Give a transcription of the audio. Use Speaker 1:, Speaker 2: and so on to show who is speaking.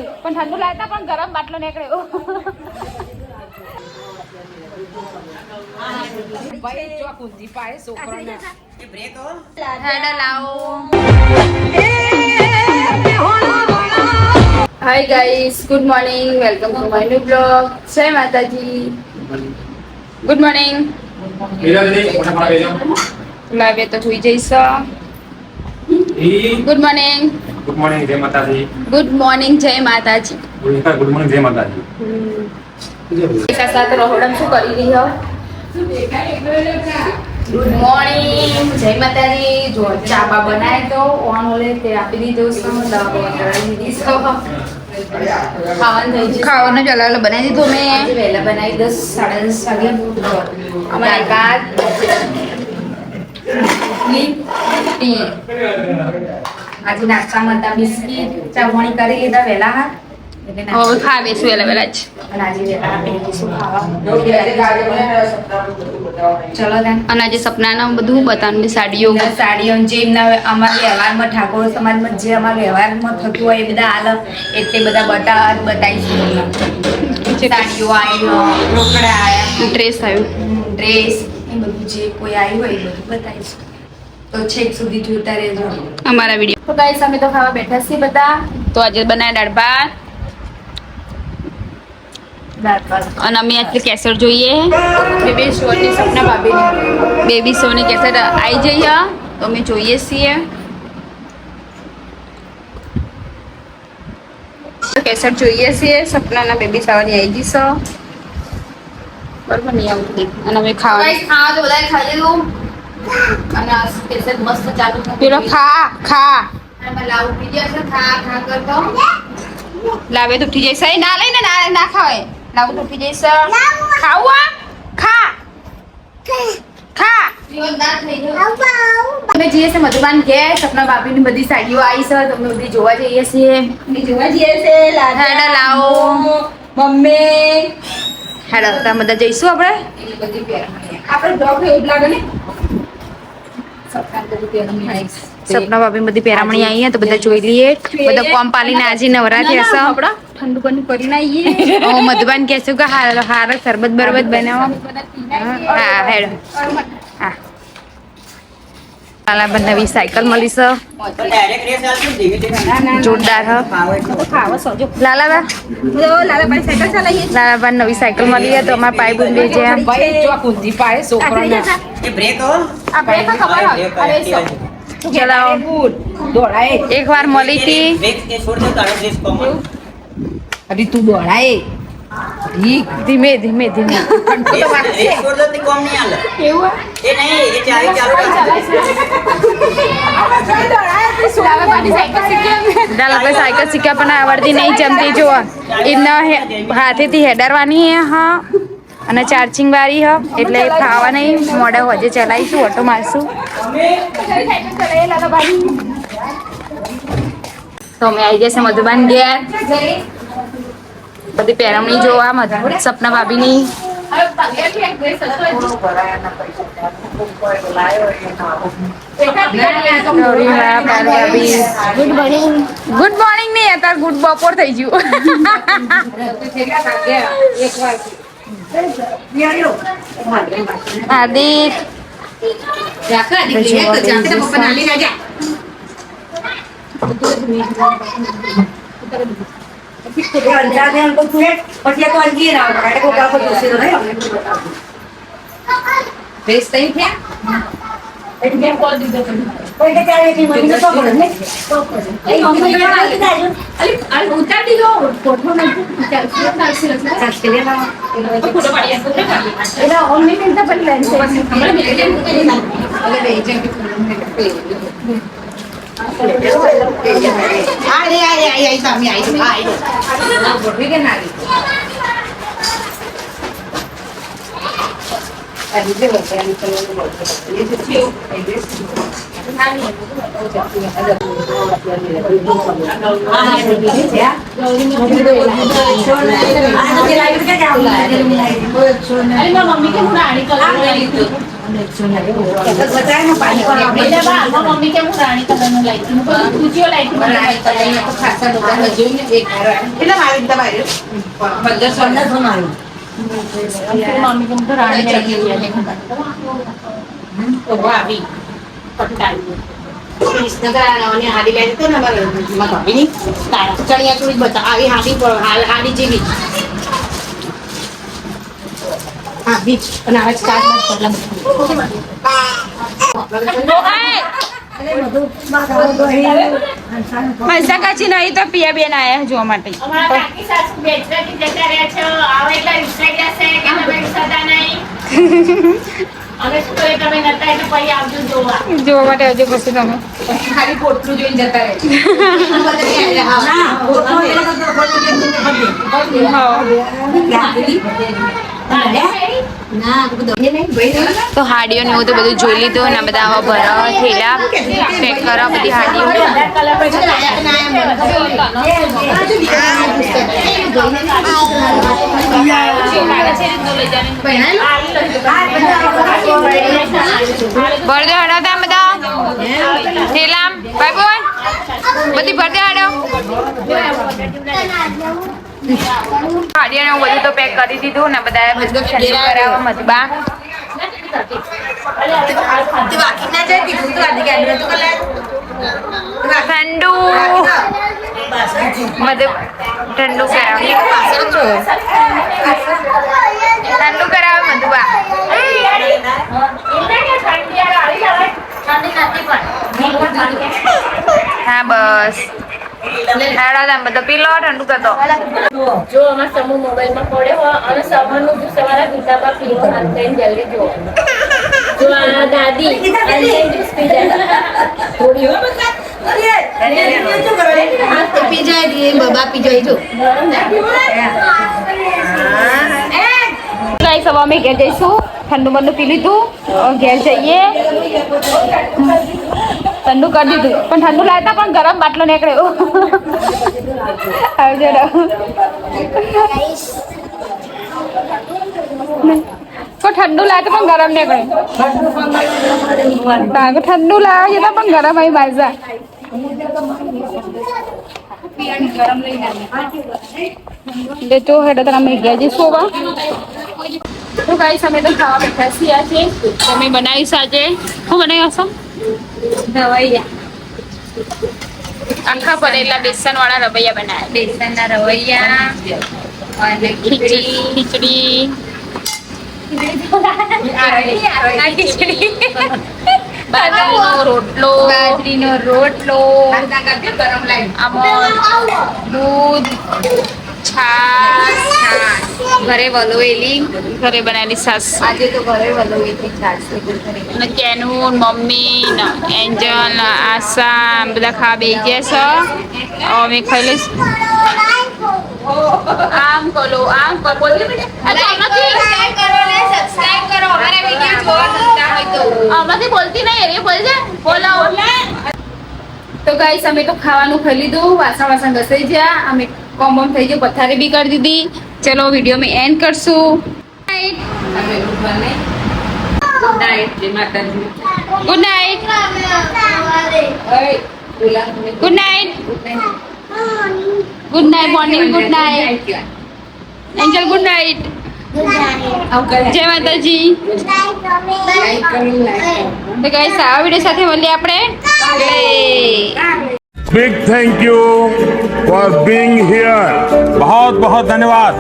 Speaker 1: પણ ઠંડુ લાગતા પણ ગરમ બાટલો નીકળ્યો hi guys, good morning, welcome to my new blog. જય માતાજી. Good morning. લાવે તો સુઈ જઈશ. Good morning.
Speaker 2: ગુડ મોર્નિંગ, જય માતાજી.
Speaker 1: ગુડ મોર્નિંગ, જય માતાજી.
Speaker 2: ગુડ મોર્નિંગ, જય માતાજી.
Speaker 1: સાથે રહોડમ શું કરી રહી હો? ગુડ મોર્નિંગ, જય માતાજી. જો ચા બા બનાય તો ઓન ઓલે તે આપી દીધો છે. દવા બનાવી દીધી છે. ખાવાનું થઈ ગયું. ખાવાનું જ અલગ અલગ બનાવી દીધું મેં. વહેલા બનાવી 10 10:30 વાગે. અમારા બાદ આજે નાસ્તામાં હતા બિસ્કિટ ચાવણી કરી લીધા વહેલા હા. હવે ખાવે શું વહેલા વહેલા જ. અને આજે વહેલા બેસીશું ખાવા. ચલો then. અને આજે સપનાના બધું બતાવવાનું સાડીઓ જે એમના અમારા વ્યવહારમાં ઠાકોર સમાજમાં જે અમારા વ્યવહારમાં થતું હોય એ બધા હાલ એટલે બધા બતાવીશું. સાડીઓ આવી, રોકડા આવ્યા, ડ્રેસ આવ્યું, ડ્રેસ એ બધું જે કોઈ આવ્યું હોય એ બધું બતાવીશું. તો છેક સુધી જોતા રહેજો અમારા વિડીયો. તો ગાઈસ અમે તો ખાવા બેઠા છીએ બધા. તો આજે બનાવ્યા દાળ ભાત અને અમે આજે કેસર જોઈએ. બેબી શોની સપના ભાભીની બેબી શોની કેસર આવી જઈએ તો અમે જોઈએ છીએ. કેસર જોઈએ છીએ. સપનાના બેબી સાવાની આવી જઈશ બરોબર. નહીં આવતું અને અમે ખાવા તો બધા ખાઈ લીધું. અને આ કેસર મસ્ત ચાલુ પેલો ખા લાવ ઉઠી જશે. ખા કરતો લાવે તો ઉઠી જશે. ના લઈને ના ખાવે. લાવ તો ઉઠી જશે. ખાવા ખા અમે જઈએ છીએ મધુબાન ઘેર. સપના ભાભીની બધી સાડીઓ આવી છે તો અમે બધી જોવા જઈએ છીએ. હેડો લાવો મમ્મી. હેડો તમે બધા જઈશું આપણે. બ્લોગ એવું જ લાગે ને. સપના ભાભી બધી પહેરામણી આવી તો બધા જોઈ લઈએ. બધા કોમ પાલીને આજે નવરાત્રી હશે. ઠંડુ બંધ કરીને આવીએ. મધુબાન કહેશું કે હાર શરબત બરબત બનાવો. હા હેડો. હા લાલાબા નવી સાયકલ મળી છે. જોરદાર હ લાલાબા નવી સાયકલ મળી છે તો અમારા પાઈ બુન બે છે. એક વાર મળી હતી. તું દોડાય ધીમે ધીમે ધીમે. સાયકલ શીખ્યા પણ આવડતી નહીં જમતી. જો એમના હાથેથી હેડારવાની હા અને ચાર્જિંગ વાળી હ એટલે ખાવા નહીં. મોડે હજે ચલાવીશું, ઓટો મારશું. તો અમે આવી જશે મધુબાન ઘેર. બધી પહેરવણી જોવા સપના ભાભીની. Good morning. ગુડ મોર્નિંગ નહીં અત્યારે ગુડ બપોર થઈ ગયું. આદિત મમ્મી કે
Speaker 3: મમ્મી કેમ રાણી કલરનું લાઈટિંગ દૂધિયો લાઈટિંગ મમ્મી કેમ તો રાણી આવી હાડી જેવી
Speaker 1: મૈસા કાચી નહીં તો પિયા બેન આયા જોવા માટે.
Speaker 3: અમારા કાકી સાસુ બેચરાથી જતા રહ્યા છે આવે એટલે વિસરાઈ જશે કે તમે સદા નહીં અમે શું કરીએ તમે નતા એટલે પછી આવજો જોવા
Speaker 1: જોવા માટે આવજો પછી તમે.
Speaker 4: ખાલી પોટલું જોઈને જતા રહે.
Speaker 1: તો હાડીઓ ને એવું તો બધું જોઈ લીધું ને બધા આવા ભરા થેલા પેક કરવા બધી હાડીઓ. ભરદે હડાવતા બધા થેલા ભાઈ બોલ બધી ભરદે હડાવ. હાડીઓ ને બધું તો પેક કરી દીધું ને બધા બધું ઠંડુ કરાવવા મજબા ઠંડુ બધું ઠંડુ કરાવે મધુબા. હા બસ બધો પીલો ઠંડુ કરતો.
Speaker 3: જો અમારા સમૂહ મોબાઈલમાં પડ્યો અને સવારનું જો સવારે પીતામાં પીવો હાથ થઈને જલ્દી જો જો આ દાદી જ્યુસ પી જાય
Speaker 4: બબા પી જાય જો
Speaker 1: ગાઈસ હવે અમે ઘેર જઈશું. ઠંડુ બંડુ પી લીધું ઘેર જઈએ. ઠંડુ કરી દીધું પણ ઠંડુ લાવતા પણ ગરમ બાટલો નીકળ્યો. તો ઠંડુ લાવતા પણ ગરમ નીકળ્યું. ઠંડુ લાવે છે પણ ગરમ આવી બાજા તો હેડો તો અમે ગયા જઈશું હવે. તો ગાઈસ અમે તો ખાવા બેઠા છીએ આજે. તમે બનાવીશું આજે શું બનાવ્યું હશો? આખા ભરેલા બેસન વાળા રવૈયા બનાવ્યા. બેસનના રવૈયા અને ખીચડી બાજરીનો રોટલો દૂધ છાશ ઘરે વલોવેલી ઘરે બનાવેલી છાશ. આજે તો ઘરે વલોવેલી છાશ અને કેનું મમ્મી એન્જલ આશા બધા ખાવા બેસી ગયા છે. અમે ખાઈ લઈશું. આમ કરો આમાંથી બોલતી નહીં એ બોલ છે બોલાવો. તો ગાઈસ અમે તો ખાવાનું ખાઈ લીધું. વાસણ ઘસાઈ ગયા. અમે કોમ થઈ ગયું. પથારી બી કરી દીધી. ચલો વિડીયો મેં એન્ડ કરશું. Good night. Good night. Good night morning. Good night Angel. Good night. જય માતાજી. તો ગાઈસ આ વિડીયો સાથે મળીએ આપણે.
Speaker 5: Big thank you for being here. बहुत बहुत धन्यवाद.